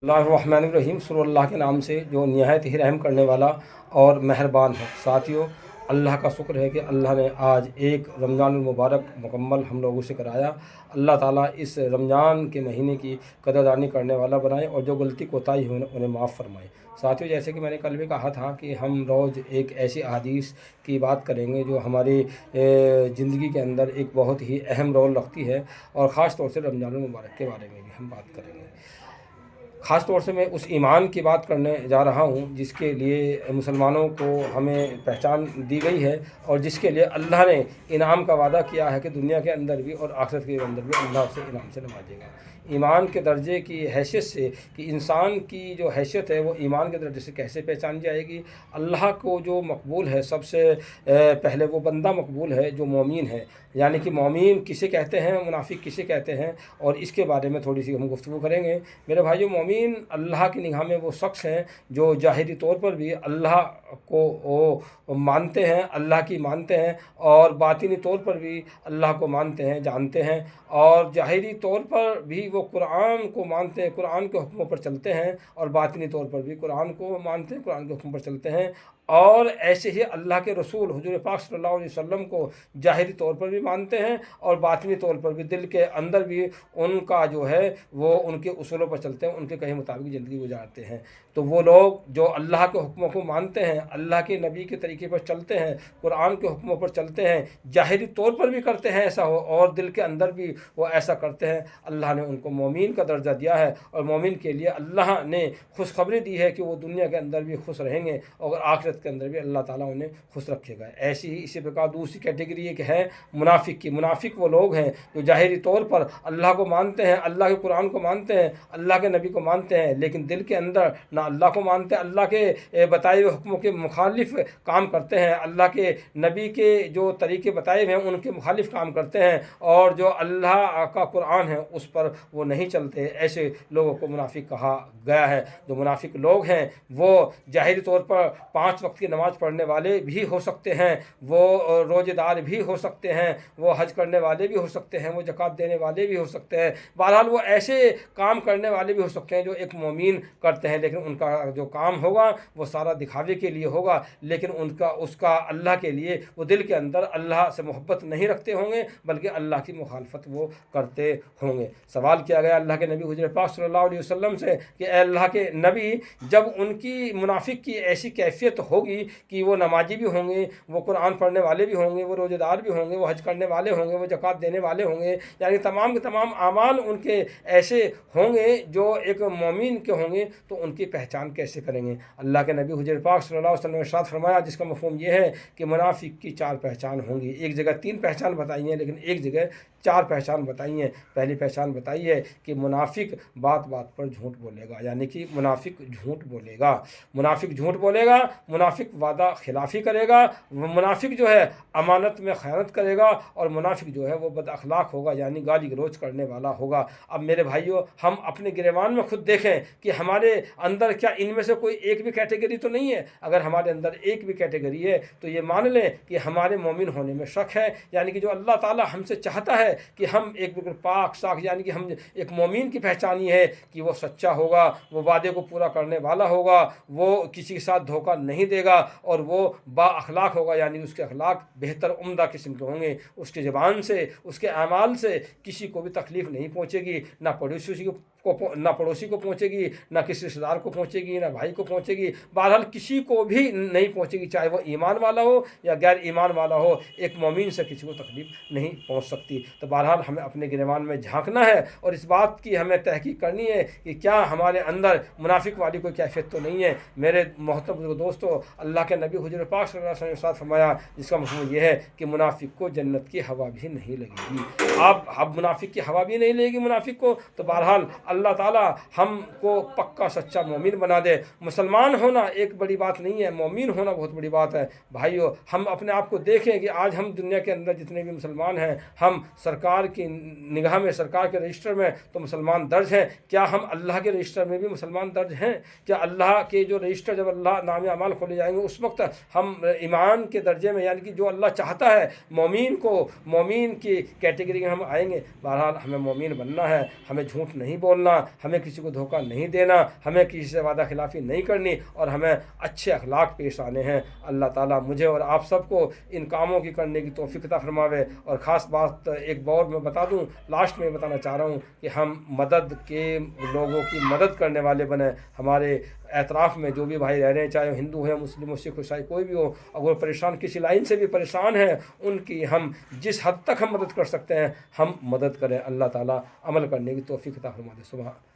اللہ الرحمن الرحیم، سر اللہ کے نام سے جو نہایت ہی رحم کرنے والا اور مہربان ہے۔ ساتھیوں، اللہ کا شکر ہے کہ اللہ نے آج ایک رمضان المبارک مکمل ہم لوگوں سے کرایا۔ اللہ تعالیٰ اس رمضان کے مہینے کی قدردانی کرنے والا بنائے اور جو غلطی کوتاہی ہوئی انہیں معاف فرمائے۔ ساتھیوں، جیسے کہ میں نے کل بھی کہا تھا کہ ہم روز ایک ایسی احادیث کی بات کریں گے جو ہماری زندگی کے اندر ایک بہت ہی اہم رول رکھتی ہے، اور خاص طور سے رمضان المبارک کے بارے میں بھی ہم بات کریں گے۔ خاص طور سے میں اس ایمان کی بات کرنے جا رہا ہوں جس کے لیے مسلمانوں کو ہمیں پہچان دی گئی ہے، اور جس کے لیے اللہ نے انعام کا وعدہ کیا ہے کہ دنیا کے اندر بھی اور آخرت کے اندر بھی اللہ اسے انعام سے نوازے گا۔ ایمان کے درجے کی حیثیت سے، کہ انسان کی جو حیثیت ہے وہ ایمان کے درجے سے کیسے پہچانی جائے گی؟ اللہ کو جو مقبول ہے سب سے پہلے وہ بندہ مقبول ہے جو مومن ہے، یعنی کہ مومن کسے کہتے ہیں، منافق کسے کہتے ہیں، اور اس کے بارے میں تھوڑی سی ہم گفتگو کریں گے۔ میرے بھائیو، مومن اللہ کی نگاہ میں وہ شخص ہیں جو ظاہری طور پر بھی اللہ کو مانتے ہیں، اللہ کی مانتے ہیں، اور باطنی طور پر بھی اللہ کو مانتے ہیں، جانتے ہیں، اور ظاہری طور پر بھی وہ قرآن کو مانتے ہیں، قرآن کے حکموں پر چلتے ہیں، اور باطنی طور پر بھی قرآن کو مانتے ہیں، قرآن کے حکم پر چلتے ہیں، اور ایسے ہی اللہ کے رسول حضور پاک صلی اللہ علیہ وسلم کو ظاہری طور پر بھی مانتے ہیں، اور باطنی طور پر بھی دل کے اندر بھی ان کا جو ہے وہ ان کے اصولوں پر چلتے ہیں، ان کے کہے مطابق زندگی گزارتے ہیں۔ تو وہ لوگ جو اللہ کے حکموں کو مانتے ہیں، اللہ کے نبی کے طریقے پر چلتے ہیں، قرآن کے حکموں پر چلتے ہیں، ظاہری طور پر بھی کرتے ہیں ایسا ہو، اور دل کے اندر بھی وہ ایسا کرتے ہیں، اللہ نے ان کو مومن کا درجہ دیا ہے، اور مومن کے لیے اللہ نے خوشخبری دی ہے کہ وہ دنیا کے اندر بھی خوش رہیں گے، اور آخرت کے اندر بھی اللہ تعالیٰ انہیں خوش رکھے گا۔ ایسی ہی اسی پرکار دوسری کیٹیگری ایک ہے منافق کی۔ منافق وہ لوگ ہیں جو ظاہری طور پر اللہ کو مانتے ہیں، اللہ کے قرآن کو مانتے ہیں، اللہ کے نبی کو مانتے ہیں، لیکن دل کے اندر نہ اللہ کو مانتے، اللہ کے بتائے ہوئے حکموں کے مخالف کام کرتے ہیں، اللہ کے نبی کے جو طریقے بتائے ہوئے ہیں ان کے مخالف کام کرتے ہیں، اور جو اللہ کا قرآن ہے اس پر وہ نہیں چلتے۔ ایسے لوگوں کو منافق کہا گیا ہے۔ جو منافق لوگ ہیں وہ ظاہری طور پر 5 وقت کی نماز پڑھنے والے بھی ہو سکتے ہیں، وہ روزے دار بھی ہو سکتے ہیں، وہ حج کرنے والے بھی ہو سکتے ہیں، وہ زکوٰۃ دینے والے بھی ہو سکتے ہیں، بہرحال وہ ایسے کام کرنے والے بھی ہو سکتے ہیں جو ایک مومن کرتے ہیں، لیکن ان کا جو کام ہوگا وہ سارا دکھاوے کے لیے ہوگا، لیکن اس کا اللہ کے لیے وہ دل کے اندر اللہ سے محبت نہیں رکھتے ہوں گے، بلکہ اللہ کی مخالفت وہ کرتے ہوں گے۔ سوال کیا گیا اللہ کے نبی حضور پاک صلی اللہ علیہ وسلم سے کہ اے اللہ کے نبی، جب ان کی منافق کی ایسی کیفیت ہوگی کہ وہ نمازی بھی ہوں گے، وہ قرآن پڑھنے والے بھی ہوں گے، وہ روزے دار بھی ہوں گے، وہ حج کرنے والے ہوں گے، وہ زکوٰۃ دینے والے ہوں گے، یعنی تمام کے تمام اعمال ان کے ایسے ہوں گے جو ایک مومن کے ہوں گے، تو ان کی پہچان کیسے کریں گے؟ اللہ کے نبی حضور پاک صلی اللہ علیہ وسلم نے ارشاد فرمایا، جس کا مفہوم یہ ہے کہ منافق کی 4 پہچان ہوں گی۔ ایک جگہ 3 پہچان بتائی ہیں، لیکن ایک جگہ 4 پہچان بتائی ہیں۔ پہلی پہچان بتائی ہے کہ منافق بات بات پر جھوٹ بولے گا، یعنی کہ منافق جھوٹ بولے گا، منافق جھوٹ بولے گا، منافق وعدہ خلافی کرے گا، منافق جو ہے امانت میں خیانت کرے گا، اور منافق جو ہے وہ بد اخلاق ہوگا، یعنی گالی گلوچ کرنے والا ہوگا۔ اب میرے بھائیوں، ہم اپنے گریبان میں خود دیکھیں کہ ہمارے اندر کیا ان میں سے کوئی ایک بھی کیٹیگری تو نہیں ہے؟ اگر ہمارے اندر ایک بھی کیٹیگری ہے تو یہ مان لیں کہ ہمارے مومن ہونے میں شک ہے، یعنی کہ جو اللہ تعالیٰ ہم سے چاہتا ہے کہ ہم ایک بالکل پاک صاف، یعنی کہ ہم ایک مومن کی پہچان یہ ہے کہ وہ سچا ہوگا، وہ وعدے کو پورا کرنے والا ہوگا، وہ کسی کے ساتھ دھوکہ نہیں دے گا، اور وہ با اخلاق ہوگا، یعنی اس کے اخلاق بہتر عمدہ قسم کے ہوں گے، اس کی زبان سے، اس کے اعمال سے کسی کو بھی تکلیف نہیں پہنچے گی، نہ پڑوسی کو پہنچے گی، نہ کسی رشتہ دار کو پہنچے گی، نہ بھائی کو پہنچے گی، بہرحال کسی کو بھی نہیں پہنچے گی، چاہے وہ ایمان والا ہو یا غیر ایمان والا ہو، ایک مومن سے کسی کو تکلیف نہیں پہنچ سکتی۔ تو بہرحال ہمیں اپنے گریبان میں جھانکنا ہے، اور اس بات کی ہمیں تحقیق کرنی ہے کہ کیا ہمارے اندر منافق والی کوئی کیفیت تو نہیں ہے۔ میرے محترم دوستو، اللہ کے نبی حضور پاک صلی اللہ علیہ وسلم نے ارشاد فرمایا، جس کا مفہوم یہ ہے کہ منافق کو جنت کی ہوا بھی نہیں لگے گی۔ اب منافق کی ہوا بھی نہیں لگے گی منافق کو، تو بہرحال اللہ تعالیٰ ہم کو پکا سچا مومن بنا دے۔ مسلمان ہونا ایک بڑی بات نہیں ہے، مومن ہونا بہت بڑی بات ہے۔ بھائیو، ہم اپنے آپ کو دیکھیں کہ آج ہم دنیا کے اندر جتنے بھی مسلمان ہیں، ہم سرکار کی نگاہ میں، سرکار کے رجسٹر میں تو مسلمان درج ہیں، کیا ہم اللہ کے رجسٹر میں بھی مسلمان درج ہیں؟ کیا اللہ کے جو رجسٹر، جب اللہ نام اعمال کھولے جائیں گے اس وقت ہم ایمان کے درجے میں، یعنی کہ جو اللہ چاہتا ہے مومن کو، مومن کی کیٹیگری میں ہم آئیں گے؟ بہرحال ہمیں مومن بننا ہے، ہمیں جھوٹ نہیں بولنا چلنا، ہمیں کسی کو دھوکہ نہیں دینا، ہمیں کسی سے وعدہ خلافی نہیں کرنی، اور ہمیں اچھے اخلاق پیش آنے ہیں۔ اللہ تعالیٰ مجھے اور آپ سب کو ان کاموں کی کرنے کی توفیق عطا فرماوے۔ اور خاص بات ایک اور میں بتا دوں، لاسٹ میں بتانا چاہ رہا ہوں کہ ہم مدد کے لوگوں کی مدد کرنے والے بنیں۔ ہمارے اطراف میں جو بھی بھائی رہ رہے ہیں، چاہے وہ ہندو ہے، مسلم ہو، سکھ عیسائی کوئی بھی ہو، اگر وہ پریشان کسی لائن سے بھی پریشان ہیں، ان کی ہم جس حد تک ہم مدد کر سکتے ہیں ہم مدد کریں۔ اللہ تعالیٰ عمل کرنے کی توفیق عطا فرما دے۔ سبحان